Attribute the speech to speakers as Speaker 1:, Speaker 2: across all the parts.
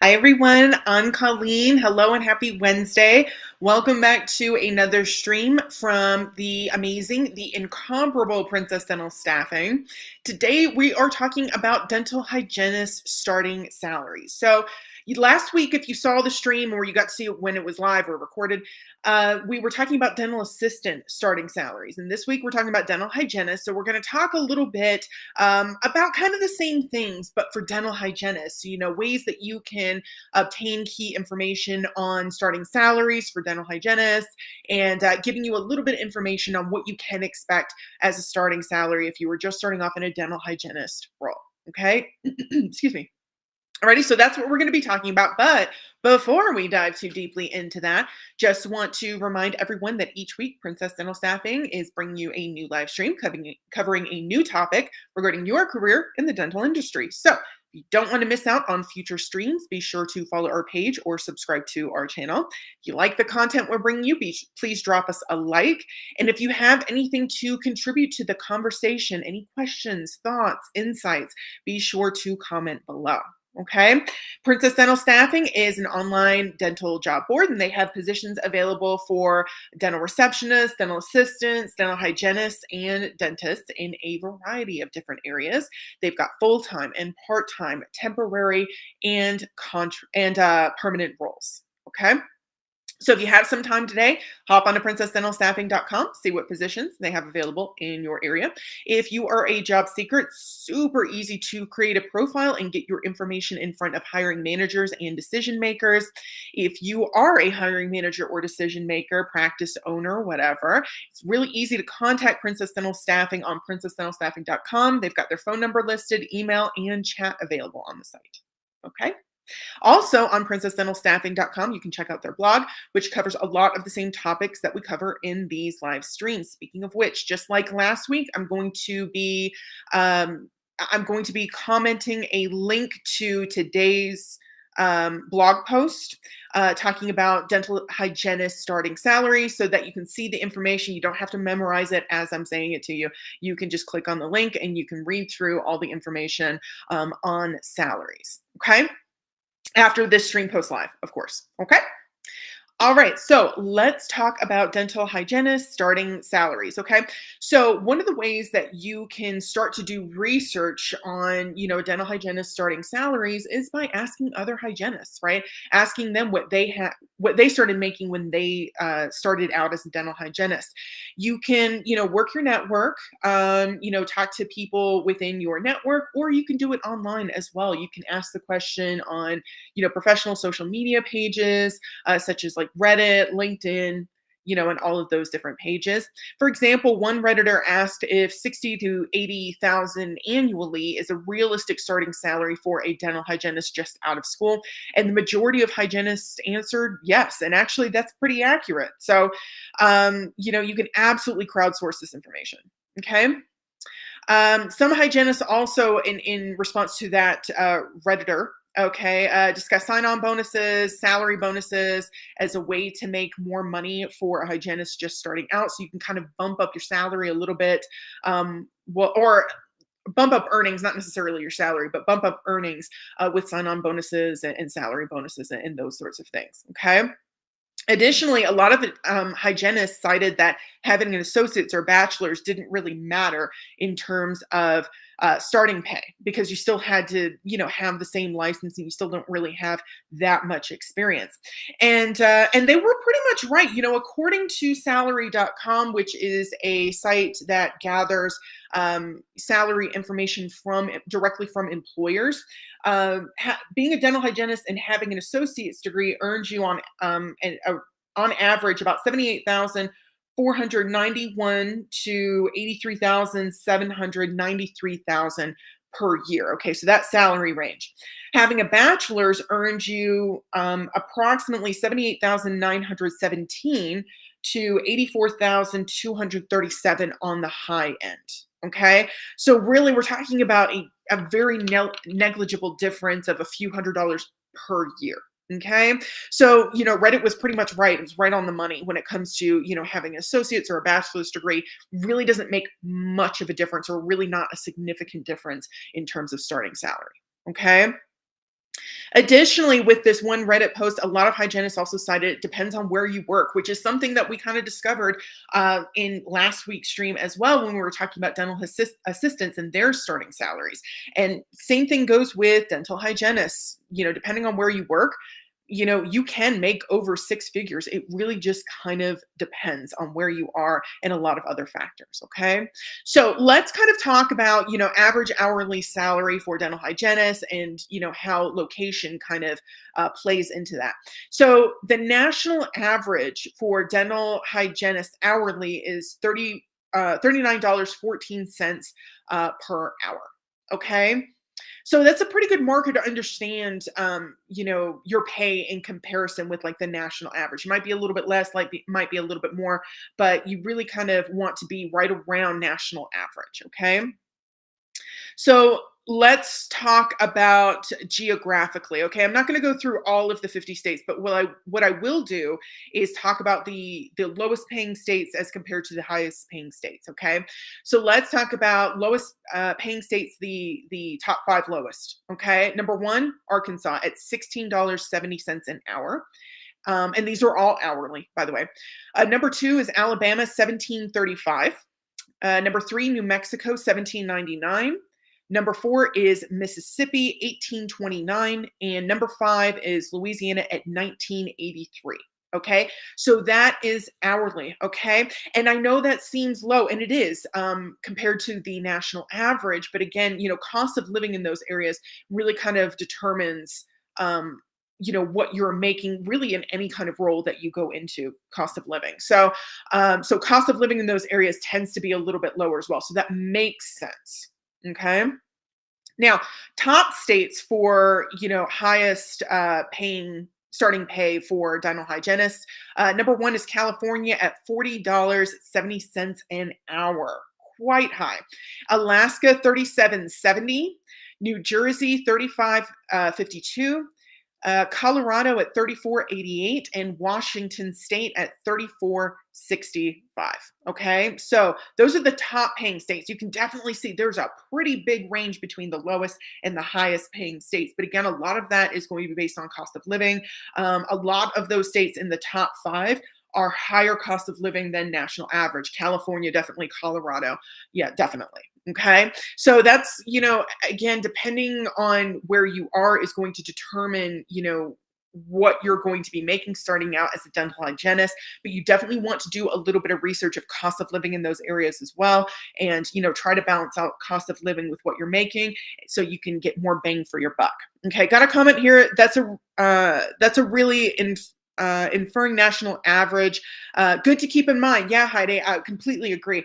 Speaker 1: Hi, everyone. I'm Colleen. Hello and happy Wednesday. Welcome back to another stream from the amazing, the incomparable Princess Dental Staffing. Today, we are talking about dental hygienists starting salaries. So, last week, if you saw the stream or you got to see it when it was live or recorded, we were talking about dental assistant starting salaries. And this week, we're talking about dental hygienists. So, we're going to talk a little bit about kind of the same things, but for dental hygienists, ways that you can obtain key information on starting salaries for dental hygienists and giving you a little bit of information on what you can expect as a starting salary if you were just starting off in a dental hygienist role. Okay. Excuse me. Alrighty, so that's what we're going to be talking about. But before we dive too deeply into that, just want to remind everyone that each week, Princess Dental Staffing is bringing you a new live stream covering a new topic regarding your career in the dental industry. So if you don't want to miss out on future streams, be sure to follow our page or subscribe to our channel. If you like the content we're bringing you, please drop us a like. And if you have anything to contribute to the conversation, any questions, thoughts, insights, be sure to comment below. Okay. Princess Dental Staffing is an online dental job board, and they have positions available for dental receptionists, dental assistants, dental hygienists, and dentists in a variety of different areas. They've got full-time and part-time, temporary, and permanent roles. Okay. So if you have some time today, hop on to princessdentalstaffing.com, see what positions they have available in your area. If you are a job seeker, it's super easy to create a profile and get your information in front of hiring managers and decision makers. If you are a hiring manager or decision maker, practice owner, whatever, it's really easy to contact Princess Dental Staffing on princessdentalstaffing.com. They've got their phone number listed, email, and chat available on the site. Okay. Also on princessdentalstaffing.com, you can check out their blog, which covers a lot of the same topics that we cover in these live streams. Speaking of which, just like last week, I'm going to be commenting a link to today's blog post talking about dental hygienist starting salary so that you can see the information. You don't have to memorize it as I'm saying it to you. You can just click on the link and you can read through all the information on salaries. Okay. After this stream post live, of course. Okay. All right, so let's talk about dental hygienists starting salaries, okay? So one of the ways that you can start to do research on, dental hygienists starting salaries is by asking other hygienists, right? Asking them what they started making when they started out as a dental hygienist. You can, work your network, talk to people within your network, or you can do it online as well. You can ask the question on, professional social media pages, such as like Reddit, LinkedIn, and all of those different pages. For example, one Redditor asked if 60 to 80,000 annually is a realistic starting salary for a dental hygienist just out of school. And the majority of hygienists answered yes. And actually that's pretty accurate. So, you can absolutely crowdsource this information. Okay. Some hygienists also, in response to that Redditor, discuss sign-on bonuses, salary bonuses as a way to make more money for a hygienist just starting out. So you can kind of bump up your salary a little bit, or bump up earnings, not necessarily your salary, but bump up earnings with sign-on bonuses and salary bonuses and those sorts of things. Okay. Additionally, a lot of hygienists cited that having an associate's or bachelor's didn't really matter in terms of starting pay because you still had to, have the same license and you still don't really have that much experience. And they were pretty much right. According to salary.com, which is a site that gathers salary information directly from employers, being a dental hygienist and having an associate's degree earns you on average about 78,491 to 83,793,000 per year. Okay, so that salary range. Having a bachelor's earns you approximately 78,917 to 84,237 on the high end. Okay, so really we're talking about a very negligible difference of a few $100s per year. Okay. So, Reddit was pretty much right. It was right on the money when it comes to, having an associate's or a bachelor's degree really doesn't make much of a difference or really not a significant difference in terms of starting salary. Okay. Additionally, with this one Reddit post, a lot of hygienists also cited it depends on where you work, which is something that we kind of discovered in last week's stream as well when we were talking about dental assistants and their starting salaries. And same thing goes with dental hygienists. Depending on where you work, you can make over six figures. It really just kind of depends on where you are and a lot of other factors. Okay. So let's kind of talk about, average hourly salary for dental hygienists and, how location kind of plays into that. So the national average for dental hygienists hourly is $39.14 per hour. Okay. So that's a pretty good marker to understand, your pay in comparison with like the national average. You might be a little bit less, might be a little bit more, but you really kind of want to be right around national average. Okay. So let's talk about geographically. Okay, I'm not going to go through all of the 50 states, but what I will do is talk about the lowest paying states as compared to the highest paying states. Okay, so let's talk about lowest paying states, the top five lowest. Okay, number one, Arkansas at $16.70 an hour. And these are all hourly, by the way. Number two is Alabama, 17.35. Number three, New Mexico, 17.99. Number four is Mississippi, 1829. And number five is Louisiana at 1983. Okay. So that is hourly. Okay. And I know that seems low, and it is compared to the national average. But again, cost of living in those areas really kind of determines, what you're making really in any kind of role that you go into, cost of living. So, so cost of living in those areas tends to be a little bit lower as well. So that makes sense. Okay. Now, top states for, highest paying starting pay for dental hygienists. Number one is California at $40.70 an hour. Quite high. Alaska, $37.70. New Jersey, $35.52. Colorado at $34.88, and Washington State at $34.65. Okay, so those are the top paying states. You can definitely see there's a pretty big range between the lowest and the highest paying states. But again, a lot of that is going to be based on cost of living. A lot of those states in the top five are higher cost of living than national average. California, definitely. Colorado, yeah, definitely. Okay. So that's, again, depending on where you are is going to determine, what you're going to be making starting out as a dental hygienist. But you definitely want to do a little bit of research of cost of living in those areas as well. And, try to balance out cost of living with what you're making so you can get more bang for your buck. Okay. Got a comment here. That's a really inferring national average. Good to keep in mind. Yeah, Heidi, I completely agree.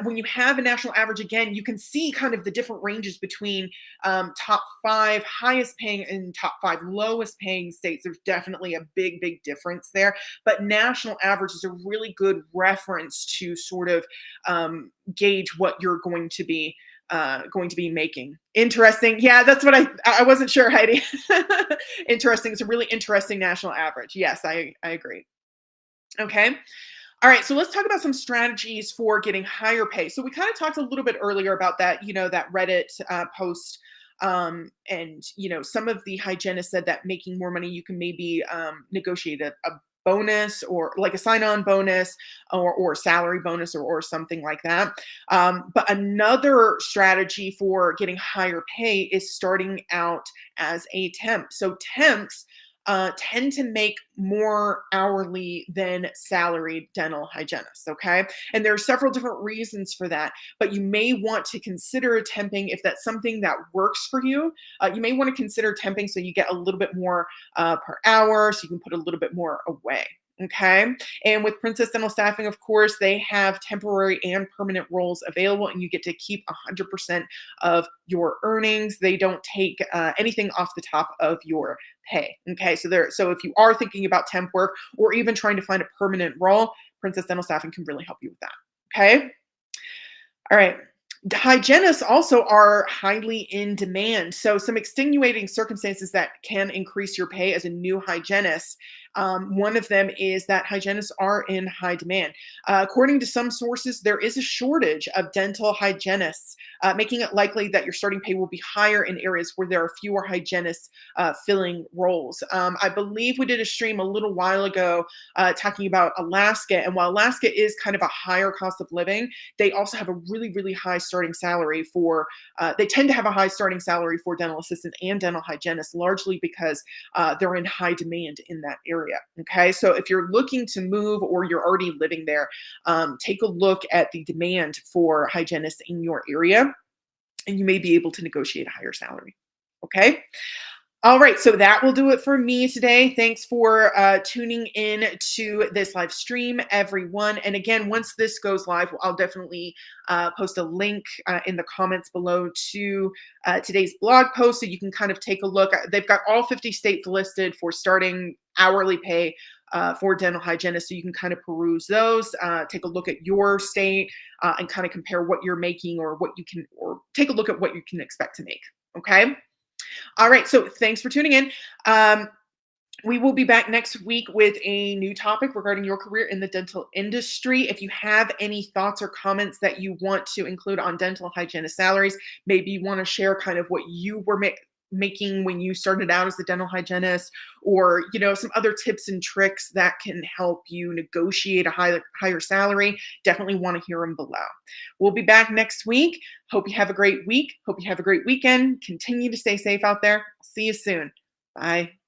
Speaker 1: When you have a national average, again, you can see kind of the different ranges between top five highest paying and top five lowest paying states. There's definitely a big, big difference there. But national average is a really good reference to sort of gauge what you're going to be making. Interesting. Yeah, that's what I wasn't sure, Heidi. Interesting. It's a really interesting national average. Yes, I agree. Okay. All right, so let's talk about some strategies for getting higher pay. So we kind of talked a little bit earlier about that, that Reddit post. And some of the hygienists said that making more money, you can maybe negotiate a bonus or like a sign-on bonus or salary bonus or something like that. But another strategy for getting higher pay is starting out as a temp. So temps tend to make more hourly than salaried dental hygienists. Okay. And there are several different reasons for that, but you may want to consider temping if that's something that works for you. You may want to consider temping so you get a little bit more per hour, so you can put a little bit more away. Okay. And with Princess Dental Staffing, of course, they have temporary and permanent roles available, and you get to keep 100% of your earnings. They don't take anything off the top of your pay. Okay. So if you are thinking about temp work or even trying to find a permanent role, Princess Dental Staffing can really help you with that. Okay. All right. Hygienists also are highly in demand. So some extenuating circumstances that can increase your pay as a new hygienist One of them is that hygienists are in high demand. According to some sources, there is a shortage of dental hygienists, making it likely that your starting pay will be higher in areas where there are fewer hygienists filling roles. I believe we did a stream a little while ago talking about Alaska. And while Alaska is kind of a higher cost of living, they also have a really, really high starting salary for, they tend to have a high starting salary for dental assistants and dental hygienists, largely because they're in high demand in that area. Okay. So if you're looking to move or you're already living there, take a look at the demand for hygienists in your area, and you may be able to negotiate a higher salary. Okay. All right, so that will do it for me today. Thanks for tuning in to this live stream, everyone. And again, once this goes live, I'll definitely post a link in the comments below to today's blog post so you can kind of take a look. They've got all 50 states listed for starting hourly pay for dental hygienists, so you can kind of peruse those, take a look at your state, and kind of compare what you're making or what you can, or take a look at what you can expect to make. Okay. All right. So thanks for tuning in. We will be back next week with a new topic regarding your career in the dental industry. If you have any thoughts or comments that you want to include on dental hygienist salaries, maybe you want to share kind of what you were making when you started out as a dental hygienist, or some other tips and tricks that can help you negotiate a higher salary, definitely want to hear them below. We'll be back next week. Hope you have a great week. Hope you have a great weekend. Continue to stay safe out there. See you soon. Bye.